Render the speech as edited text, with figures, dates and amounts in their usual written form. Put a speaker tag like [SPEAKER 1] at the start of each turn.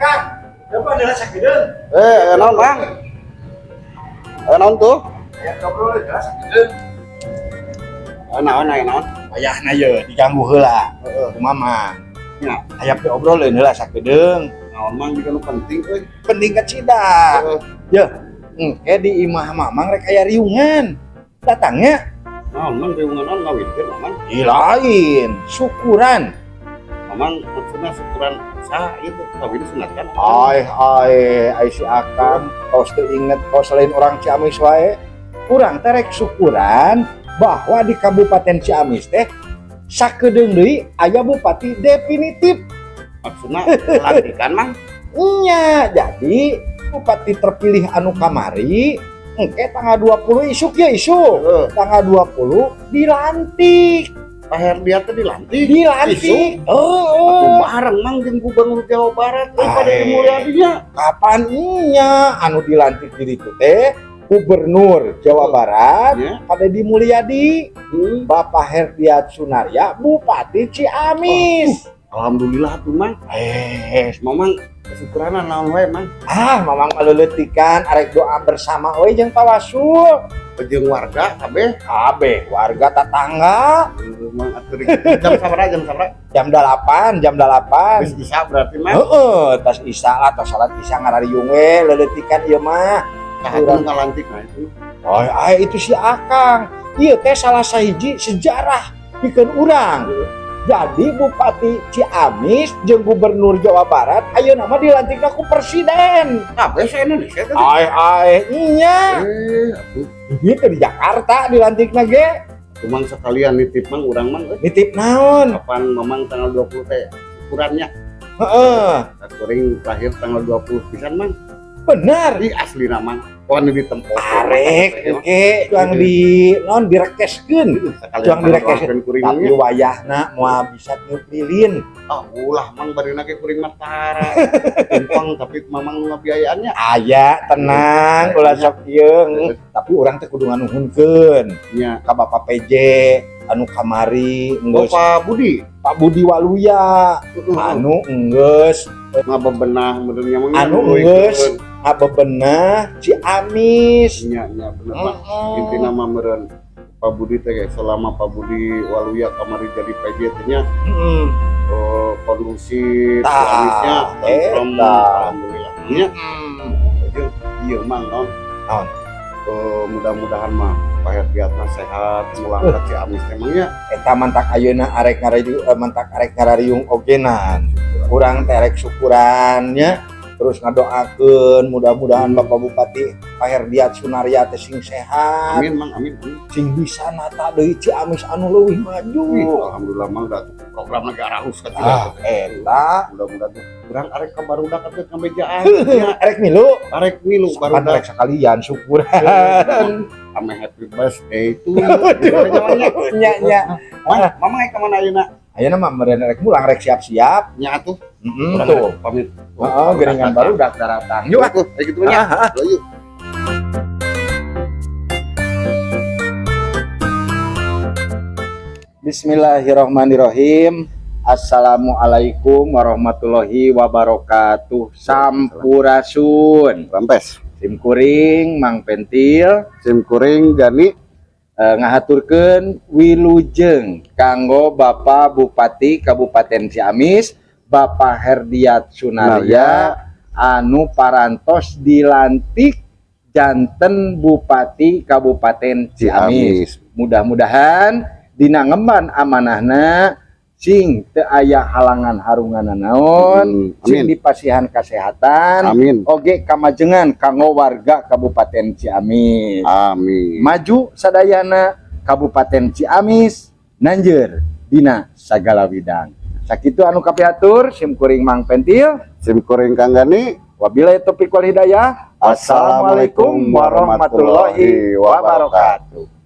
[SPEAKER 1] Kang, coba nih sakit deh.
[SPEAKER 2] Naon bang? Naon tuh?
[SPEAKER 1] Ya ngobrol deh sakit deh.
[SPEAKER 2] Naon?
[SPEAKER 1] Ayahna ye diganggu heula. Mama. Ya, hayap diobrolin heula sakit deh.
[SPEAKER 2] Naon mang juga nu penting euy.
[SPEAKER 1] Penting ke cida. Ya, di imah mamang rek aya riungan. Datangnya
[SPEAKER 2] Naon mang reungan naon ngawinkeun mamang?
[SPEAKER 1] lain, syukuran.
[SPEAKER 2] Mamang maksudna syukuran saha ieu kawin sunat kan?
[SPEAKER 1] Ai si Akang tos teu inget tos selain orang Ciamis wae. Urang teh rek syukuran bahwa di Kabupaten Ciamis teh sakedeung deui aya bupati definitif.
[SPEAKER 2] Maksudna pelantikan mang?
[SPEAKER 1] Nya, jadi bupati terpilih anu kamari engke tanggal 20 isuk ya isuk. Tanggal 20 dilantik.
[SPEAKER 2] Pak Herdiat teh dilantik.
[SPEAKER 1] Dilantik.
[SPEAKER 2] Atuh bareng mang jeung Gubernur Jawa Barat pada Mulyadinya.
[SPEAKER 1] Kapan inya anu dilantik diri itu teh Gubernur Jawa Barat pada di Mulyadi. Bapak Herdiat Sunaria Bupati Ciamis.
[SPEAKER 2] Alhamdulillah tuh mang. Mamang syukuranan naon wae mang.
[SPEAKER 1] Mamang maleuleutikan arek doa bersama we jeung tawasul.
[SPEAKER 2] Jeung warga kabeh
[SPEAKER 1] warga tetangga.
[SPEAKER 2] Mang atuh jam sabaraha?
[SPEAKER 1] Jam 8.
[SPEAKER 2] Geus isya berarti mang.
[SPEAKER 1] Tas isya lah, tas salat isya ngarariung we leuleutikan ieu mah.
[SPEAKER 2] Urang ngalantik na itu.
[SPEAKER 1] Itu si Akang. Ieu teh salah sahiji sejarah pikeun urang. Jadi Bupati Ciamis jeung Gubernur Jawa Barat ayeuna mah dilantikna ku presiden.
[SPEAKER 2] Kabeh sa Indonesia teh.
[SPEAKER 1] Iya.
[SPEAKER 2] Atuh
[SPEAKER 1] Gitu di Jakarta dilantikna ge.
[SPEAKER 2] Cuma sekalian nitip mang urang mang
[SPEAKER 1] Nitip naon?
[SPEAKER 2] kapan mamang tanggal 20 teh ukurannya.
[SPEAKER 1] Heeh.
[SPEAKER 2] Kuring lahir tanggal 20 pisan mang.
[SPEAKER 1] Benar.
[SPEAKER 2] Di asli mang. Kuan di tempo.
[SPEAKER 1] Arek oke yang di non direkeskeun. Yang direkeskeun
[SPEAKER 2] kuring
[SPEAKER 1] tapi wayahna moal bisa tiup lilin.
[SPEAKER 2] Ulah mang barina ge kuring matara. Tumpang tapi mamang ngabiayaannya.
[SPEAKER 1] Aya tenang ulah sok ieu. Tapi urang teh kudu nganuhunkeun.
[SPEAKER 2] Nya
[SPEAKER 1] Ka Bapak PJ anu kamari geus
[SPEAKER 2] Bapak Budi
[SPEAKER 1] Pak Budi Waluya anu geus
[SPEAKER 2] ngabebenah menurutnya mang
[SPEAKER 1] anu geus ngabebenah Ciamis.
[SPEAKER 2] nya bener mang. Intina mah meureun Pak Budi teh selama Pak Budi Waluya kamari jadi PJ teh nya kondusif Ciamisnya tentrem alhamdulillah. Nya ieu mang naon? Mudah-mudahan mah Pak Herdiatna sehat mulang ka Ciamis emangnya
[SPEAKER 1] Eta mantak ayeuna arek ngarariung ogenan. Urang teh rek syukurannya terus ngadoakeun mudah-mudahan Bapak Bupati Pak Herdiat Sunaria teh sing sehat.
[SPEAKER 2] amin mang amin.
[SPEAKER 1] Sing bisa nata deui Ciamis anu leuwih maju.
[SPEAKER 2] Alhamdulillah mang da program lagi arahus ka
[SPEAKER 1] Eta
[SPEAKER 2] mudah-mudahan tuh urang arek ka barudak atuh ngabejaan.
[SPEAKER 1] arek milu
[SPEAKER 2] barudak
[SPEAKER 1] rek sekalian syukuran.
[SPEAKER 2] Ame happy birthday to
[SPEAKER 1] Nya.
[SPEAKER 2] Mama ke mana ayeuna?
[SPEAKER 1] Ayeuna mah meureun rek mulang rek siap-siap.
[SPEAKER 2] Nya atuh.
[SPEAKER 1] Tuh.
[SPEAKER 2] Pamit.
[SPEAKER 1] Geringan baru dak datang.
[SPEAKER 2] Yuk atuh, kayak gitu nya. Yuk.
[SPEAKER 1] Bismillahirrahmanirrahim. Assalamualaikum warahmatullahi wabarakatuh. Sampurasun.
[SPEAKER 2] Rampes.
[SPEAKER 1] Sim kuring Mang Pentil
[SPEAKER 2] Sim kuring Gani
[SPEAKER 1] ngahaturkeun wilujeng kanggo Bapak Bupati Kabupaten Ciamis Bapak Herdiat Sunaria anu parantos dilantik janten Bupati Kabupaten Ciamis. Mudah-mudahan dina ngemban amanahna sing teu aya halangan harungan naon, sing dipasihan kesehatan,
[SPEAKER 2] amin.
[SPEAKER 1] Oge kamajengan kanggo warga Kabupaten Ciamis.
[SPEAKER 2] Amin.
[SPEAKER 1] Maju sadayana Kabupaten Ciamis nanjeur dina sagala bidang. Sakitu anu kapiatur sim kuring Mang Pentil,
[SPEAKER 2] sim kuring Kang Gani.
[SPEAKER 1] Wabillahi taufiq wal hidayah. Assalamualaikum warahmatullahi wabarakatuh.